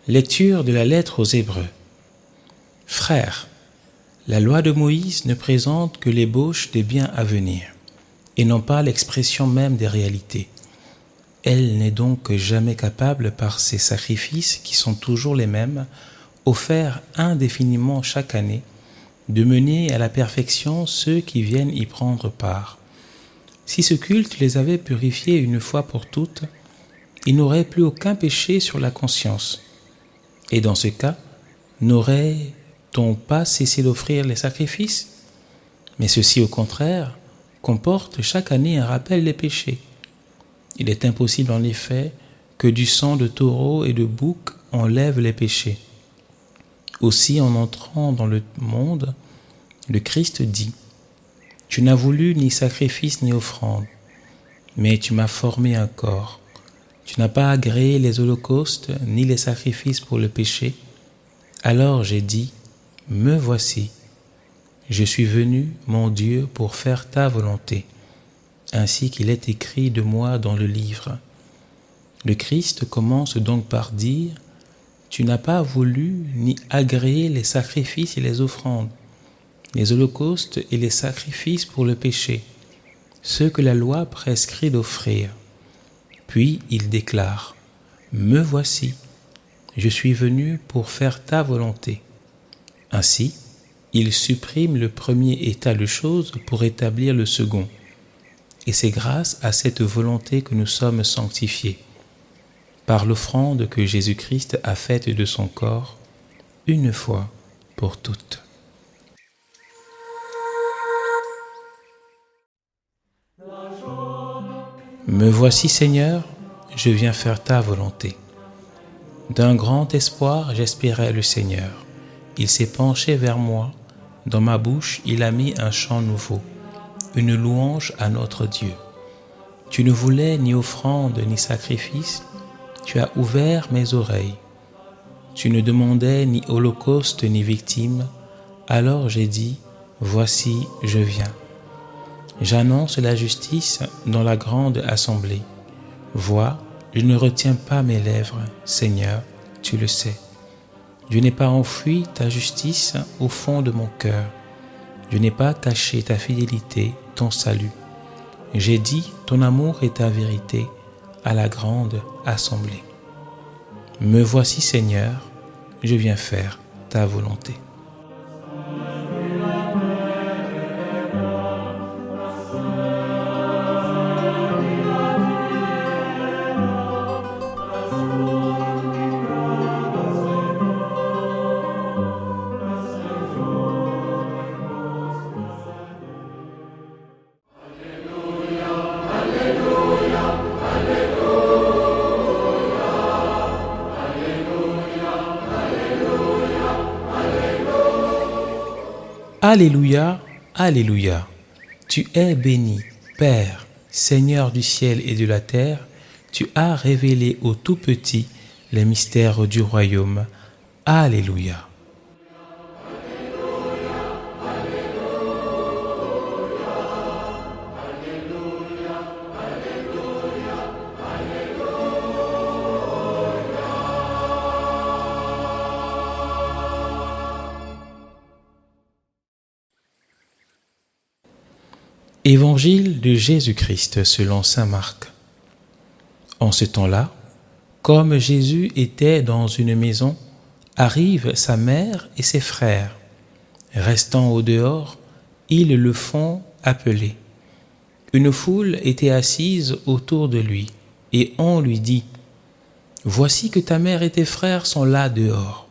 Lecture de la lettre aux Hébreux. Frères, la loi de Moïse ne présente que l'ébauche des biens à venir, et non pas l'expression même des réalités. Elle n'est donc jamais capable, par ses sacrifices qui sont toujours les mêmes, offerts indéfiniment chaque année, de mener à la perfection ceux qui viennent y prendre part. Si ce culte les avait purifiés une fois pour toutes, ils n'auraient plus aucun péché sur la conscience. Et dans ce cas, n'aurait-on pas cessé d'offrir les sacrifices? Mais ceci, au contraire, comporte chaque année un rappel des péchés. Il est impossible en effet que du sang de taureau et de bouc enlève les péchés. Aussi, en entrant dans le monde, le Christ dit « Tu n'as voulu ni sacrifice ni offrande, mais tu m'as formé un corps. Tu n'as pas agréé les holocaustes ni les sacrifices pour le péché. Alors j'ai dit, me voici. Je suis venu, mon Dieu, pour faire ta volonté, ainsi qu'il est écrit de moi dans le livre. » Le Christ commence donc par dire, tu n'as pas voulu ni agréé les sacrifices et les offrandes, les holocaustes et les sacrifices pour le péché, ceux que la loi prescrit d'offrir. Puis il déclare, me voici, je suis venu pour faire ta volonté. Ainsi, il supprime le premier état de choses pour établir le second. Et c'est grâce à cette volonté que nous sommes sanctifiés, par l'offrande que Jésus-Christ a faite de son corps, une fois pour toutes. Me voici Seigneur, je viens faire ta volonté. D'un grand espoir, j'espérais le Seigneur. Il s'est penché vers moi, dans ma bouche il a mis un chant nouveau, une louange à notre Dieu. Tu ne voulais ni offrande ni sacrifice, tu as ouvert mes oreilles. Tu ne demandais ni holocauste ni victime, alors j'ai dit, voici, je viens. J'annonce la justice dans la grande assemblée. Vois, je ne retiens pas mes lèvres, Seigneur, tu le sais. Je n'ai pas enfoui ta justice au fond de mon cœur. Je n'ai pas caché ta fidélité, ton salut. J'ai dit ton amour et ta vérité à la grande assemblée. Me voici, Seigneur, je viens faire ta volonté. Alléluia, Alléluia. Tu es béni, Père, Seigneur du ciel et de la terre, tu as révélé aux tout petits les mystères du royaume. Alléluia. Évangile de Jésus-Christ selon saint Marc. En ce temps-là, comme Jésus était dans une maison, arrivent sa mère et ses frères. Restant au dehors, ils le font appeler. Une foule était assise autour de lui, et on lui dit, « Voici que ta mère et tes frères sont là dehors.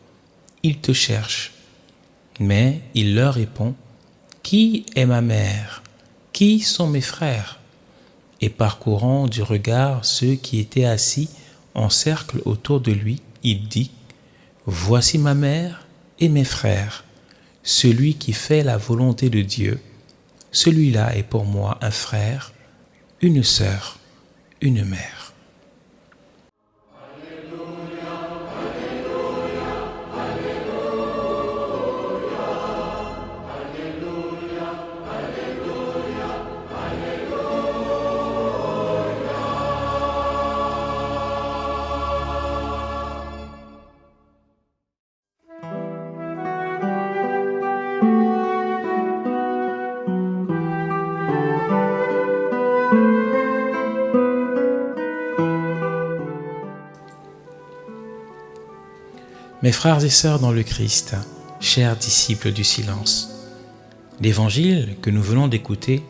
Ils te cherchent. » Mais il leur répond, « Qui est ma mère ? Qui sont mes frères ?» Et parcourant du regard ceux qui étaient assis en cercle autour de lui, il dit, « Voici ma mère et mes frères. Celui qui fait la volonté de Dieu, celui-là est pour moi un frère, une sœur, une mère. » Mes frères et sœurs dans le Christ, chers disciples du silence, l'évangile que nous venons d'écouter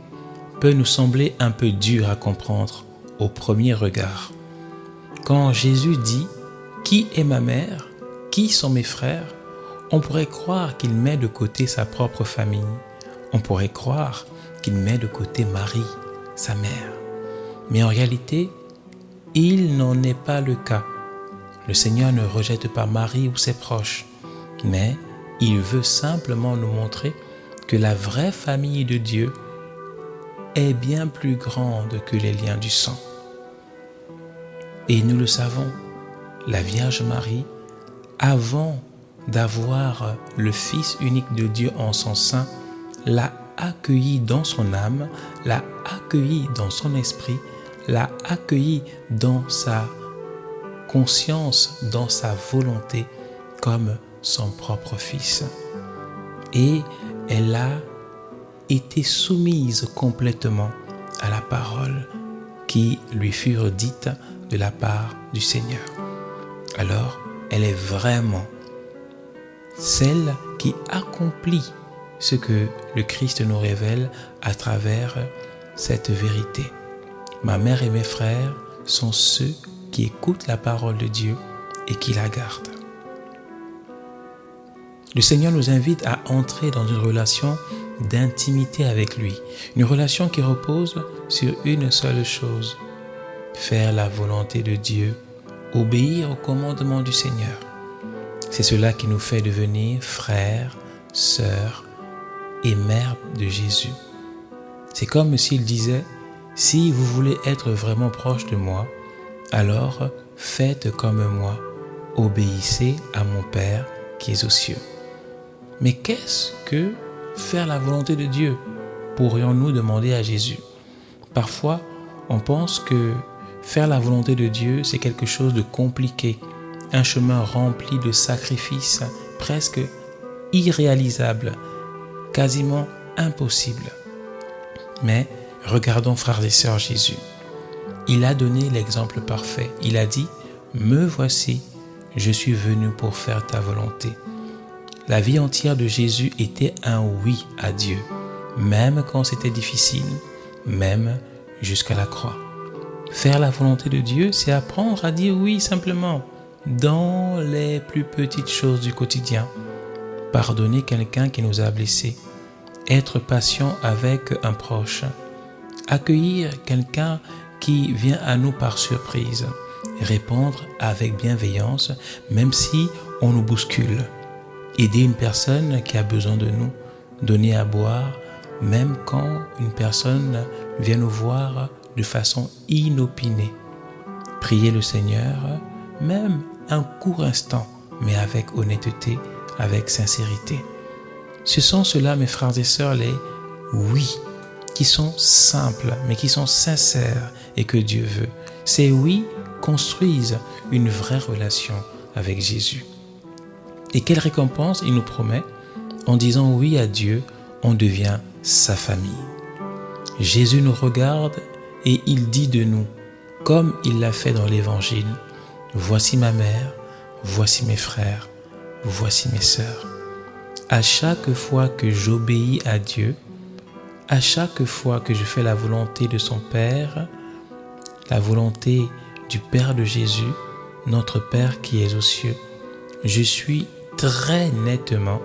peut nous sembler un peu dur à comprendre au premier regard. Quand Jésus dit « Qui est ma mère ? Qui sont mes frères ?» on pourrait croire qu'il met de côté sa propre famille. On pourrait croire qu'il met de côté Marie, sa mère. Mais en réalité, il n'en est pas le cas. Le Seigneur ne rejette pas Marie ou ses proches, mais il veut simplement nous montrer que la vraie famille de Dieu est bien plus grande que les liens du sang. Et nous le savons, la Vierge Marie, avant d'avoir le Fils unique de Dieu en son sein, l'a accueilli dans son âme, l'a accueilli dans son esprit, l'a accueilli dans sa conscience, dans sa volonté, comme son propre Fils. Et elle a été soumise complètement à la parole qui lui fut dite de la part du Seigneur. Alors, elle est vraiment celle qui accomplit ce que le Christ nous révèle à travers cette vérité. Ma mère et mes frères sont ceux qui écoutent la parole de Dieu et qui la gardent. Le Seigneur nous invite à entrer dans une relation d'intimité avec lui, une relation qui repose sur une seule chose: faire la volonté de Dieu, obéir au commandement du Seigneur. C'est cela qui nous fait devenir frères, sœurs et mères de Jésus. C'est comme s'il disait: si vous voulez être vraiment proche de moi, alors faites comme moi, obéissez à mon Père qui est aux cieux. Mais qu'est-ce que faire la volonté de Dieu? Pourrions-nous demander à Jésus. Parfois, on pense que faire la volonté de Dieu, c'est quelque chose de compliqué, un chemin rempli de sacrifices, presque irréalisable, quasiment impossible. Mais regardons, frères et sœurs, Jésus. Il a donné l'exemple parfait. Il a dit « Me voici, je suis venu pour faire ta volonté ». La vie entière de Jésus était un oui à Dieu, même quand c'était difficile, même jusqu'à la croix. Faire la volonté de Dieu, c'est apprendre à dire oui simplement, dans les plus petites choses du quotidien. Pardonner quelqu'un qui nous a blessés, être patient avec un proche, accueillir quelqu'un qui vient à nous par surprise, répondre avec bienveillance, même si on nous bouscule. Aider une personne qui a besoin de nous, donner à boire, même quand une personne vient nous voir de façon inopinée. Prier le Seigneur, même un court instant, mais avec honnêteté, avec sincérité. Ce sont ceux-là, mes frères et sœurs, les oui, qui sont simples, mais qui sont sincères et que Dieu veut. Ces oui construisent une vraie relation avec Jésus. Et quelle récompense il nous promet? En disant oui à Dieu, on devient sa famille. Jésus nous regarde et il dit de nous, comme il l'a fait dans l'Évangile: voici ma mère, voici mes frères, voici mes sœurs. À chaque fois que j'obéis à Dieu, à chaque fois que je fais la volonté de son Père, la volonté du Père de Jésus, notre Père qui est aux cieux, je suis très nettement,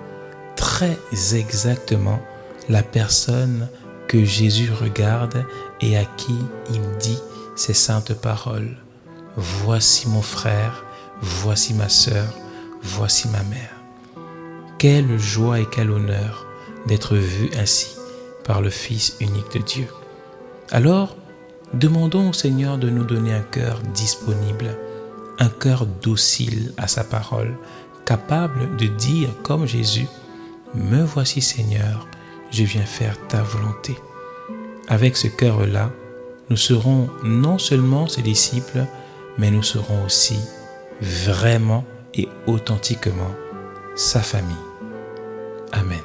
très exactement la personne que Jésus regarde et à qui il dit ces saintes paroles. Voici mon frère, voici ma sœur, voici ma mère. Quelle joie et quel honneur d'être vu ainsi par le Fils unique de Dieu. Alors, demandons au Seigneur de nous donner un cœur disponible, un cœur docile à sa parole, capable de dire comme Jésus: me voici Seigneur, je viens faire ta volonté. Avec ce cœur-là, nous serons non seulement ses disciples, mais nous serons aussi vraiment et authentiquement sa famille. Amen.